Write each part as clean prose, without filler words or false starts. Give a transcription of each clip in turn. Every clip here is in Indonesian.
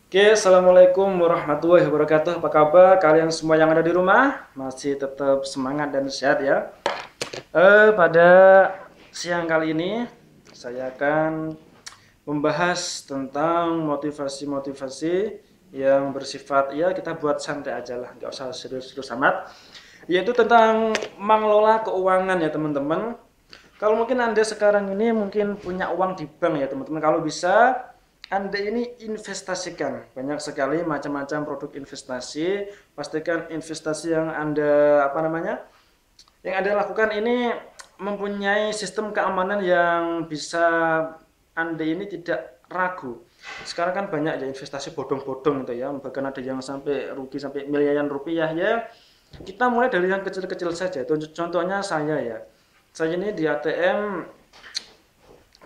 Oke, Assalamualaikum warahmatullahi wabarakatuh. Apa kabar kalian semua yang ada di rumah? Masih tetap semangat dan sehat ya. Pada siang kali ini saya akan membahas tentang motivasi-motivasi yang bersifat ya kita buat santai aja lah, nggak usah serius-serius amat. Yaitu tentang mengelola keuangan ya teman-teman. Kalau mungkin Anda sekarang ini mungkin punya uang di bank ya teman-teman. Kalau bisa Anda ini investasikan. Banyak sekali macam-macam produk investasi. Pastikan investasi yang Anda yang Anda lakukan ini mempunyai sistem keamanan yang bisa Anda ini tidak ragu. Sekarang kan banyak ya investasi bodong-bodong itu ya, bahkan ada yang sampai rugi sampai miliaran rupiah ya. Kita mulai dari yang kecil-kecil saja. Contohnya saya ini di ATM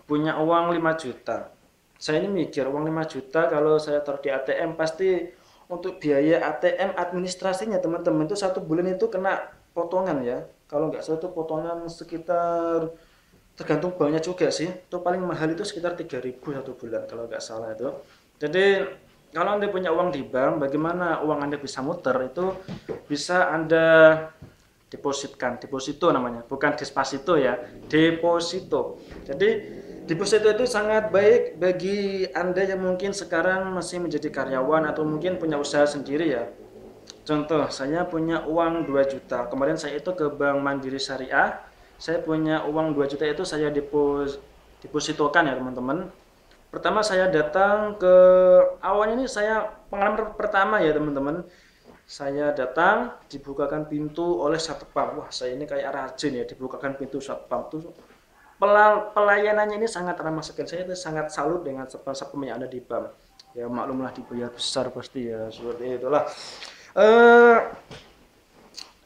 punya uang 5 juta. Saya ini mikir uang 5 juta kalau saya taruh di ATM pasti untuk biaya ATM administrasinya teman-teman itu satu bulan itu kena potongan ya. Kalau nggak salah itu potongan sekitar tergantung banknya juga sih. Itu paling mahal itu sekitar 3.000 satu bulan kalau nggak salah itu. Jadi kalau Anda punya uang di bank, bagaimana uang Anda bisa muter itu bisa Anda depositkan, deposito namanya, bukan despasito ya, deposito. Jadi deposito itu sangat baik bagi Anda yang mungkin sekarang masih menjadi karyawan atau mungkin punya usaha sendiri ya. Contoh, saya punya uang 2 juta. Kemarin saya itu ke Bank Mandiri Syariah. Saya punya uang 2 juta itu saya depositokan ya teman-teman. Pertama saya datang ke awalnya ini saya pengalaman pertama ya teman-teman. Saya datang dibukakan pintu oleh satpam. Wah, saya ini kayak rajin ya dibukakan pintu satpam tuh. Pelayanannya ini sangat ramah sekali. Saya itu sangat salut dengan satpam yang ada di bank. Ya maklumlah dibayar besar pasti ya seperti itulah. Eh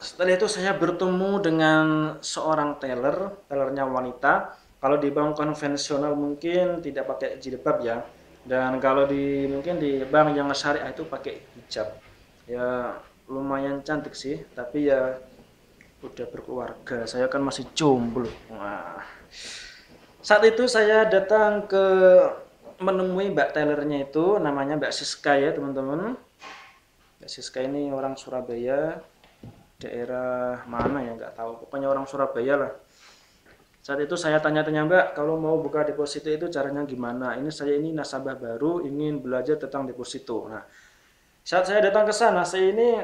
Setelah itu saya bertemu dengan seorang tellernya wanita. Kalau di bank konvensional mungkin tidak pakai jilbab ya. Dan kalau mungkin di bank yang syariah itu pakai hijab. Ya lumayan cantik sih, tapi ya udah berkeluarga. Saya kan masih jomblo. Wah. Saat itu saya datang ke menemui Mbak tellernya itu namanya Mbak Siska ya teman-teman. Mbak Siska ini orang Surabaya, daerah mana ya nggak tahu, pokoknya orang Surabaya lah. Saat itu saya tanya-tanya, Mbak, kalau mau buka deposito itu caranya gimana? Saya ini nasabah baru ingin belajar tentang deposito. Nah, saat saya datang ke sana saya ini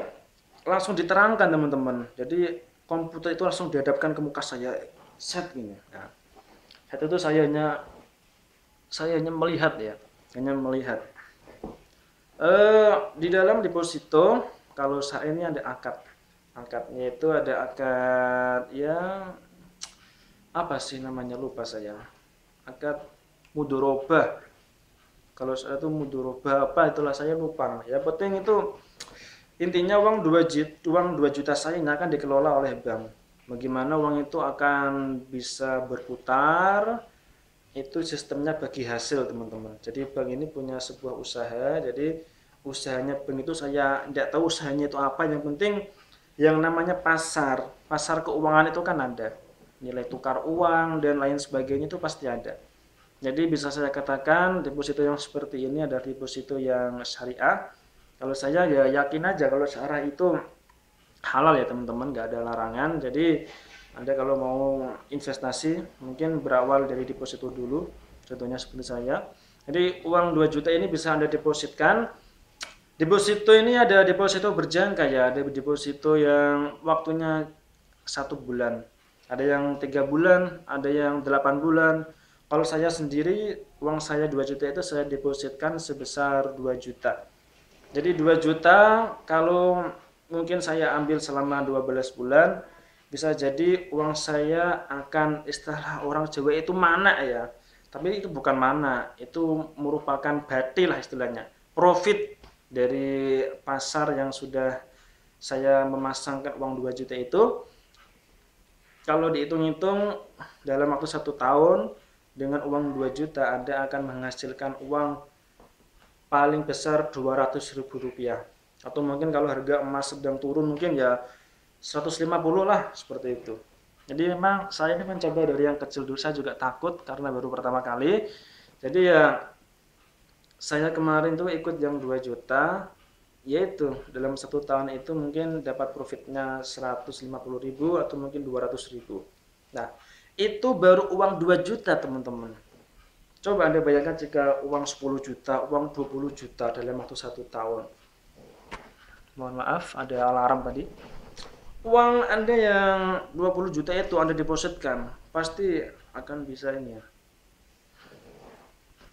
langsung diterangkan teman-teman, jadi komputer itu langsung dihadapkan ke muka saya set ini. Nah, saat itu saya hanya melihat ya, hanya melihat di dalam deposito kalau saya ini ada akadnya itu ada akad ya apa sih namanya lupa saya, akad mudorobah, kalau saya itu mudorobah apa itulah saya lupa ya, penting itu intinya uang 2 juta saya ini akan dikelola oleh bank, bagaimana uang itu akan bisa berputar, itu sistemnya bagi hasil teman-teman. Jadi bank ini punya sebuah usaha, jadi usahanya bank itu saya tidak tahu usahanya itu apa, yang penting yang namanya pasar keuangan itu kan ada nilai tukar uang dan lain sebagainya itu pasti ada. Jadi bisa saya katakan deposito yang seperti ini adalah deposito yang syariah. Kalau saya ya yakin aja kalau syariah itu halal ya teman-teman, nggak ada larangan. Jadi Anda kalau mau investasi mungkin berawal dari deposito dulu, contohnya seperti saya. Jadi uang 2 juta ini bisa Anda depositkan. Deposito ini ada deposito berjangka ya, ada deposito yang waktunya 1 bulan, ada yang 3 bulan, ada yang 8 bulan. Kalau saya sendiri uang saya 2 juta itu saya depositkan sebesar 2 juta. Jadi 2 juta kalau mungkin saya ambil selama 12 bulan, bisa jadi uang saya akan istilah orang Jawa itu mana ya. Tapi itu bukan mana, itu merupakan batil lah istilahnya. Profit dari pasar yang sudah saya memasangkan uang 2 juta itu, kalau dihitung-hitung dalam waktu 1 tahun dengan uang 2 juta Anda akan menghasilkan uang paling besar 200 ribu rupiah, atau mungkin kalau harga emas sedang turun mungkin ya 150 lah seperti itu. Jadi memang saya ini mencoba dari yang kecil dulu, saya juga takut karena baru pertama kali, jadi ya Saya kemarin tuh ikut yang 2 juta, yaitu dalam 1 tahun itu mungkin dapat profitnya 150.000 atau mungkin 200.000. Nah, itu baru uang 2 juta teman-teman. Coba Anda bayangkan jika uang 10 juta, uang 20 juta dalam waktu 1 tahun. Mohon maaf, ada alarm tadi. Uang Anda yang 20 juta itu Anda depositkan, pasti akan bisa ini ya,